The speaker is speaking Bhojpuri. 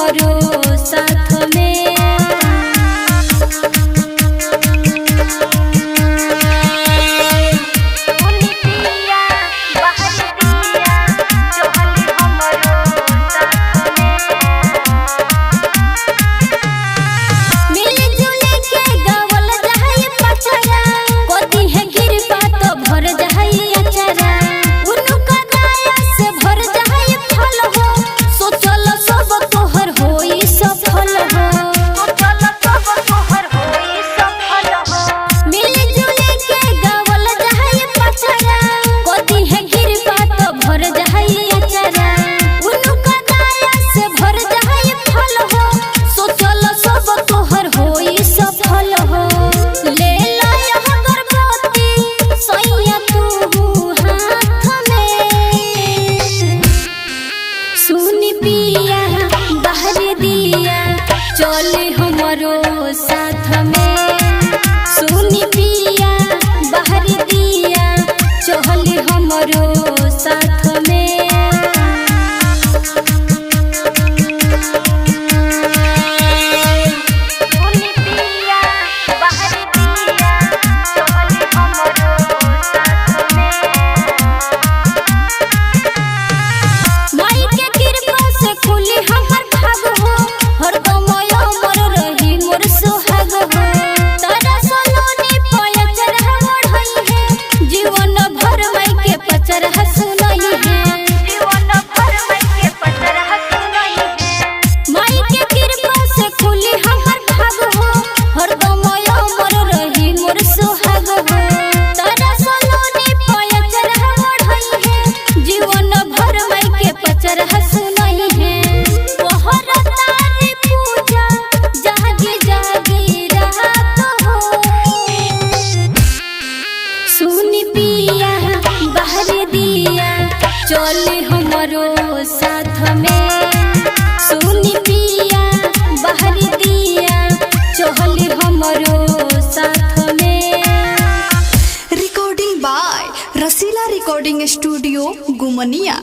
हमरो साथ में। चले हमरो साथ में सुनी पिया बाहर दिया चले हमरो साथ में। सुनी पिया बाहर दिया चले हमरो साथ में। माई के कृपा से खुली हमर भाग हो हरदम सुहाग हो तारा सोलोनी पयचर बढ़ई है जीवन भर माई के पचर सुनई है। जीवन भर माई के पचर सुनई है। माई के कृपा से खुली हमर भाग हो हरदम अमर रही मोर सुहाग हो तारा सोलोनी पयचर बढ़ई है जीवन भर माई के पचर सुनई है। सुनी पिया बाहर दिया चले हमरो साथ में सुनी पिया बाहर दिया चले हमरो साथ में। Recording by Rasila recording studio Gumnia.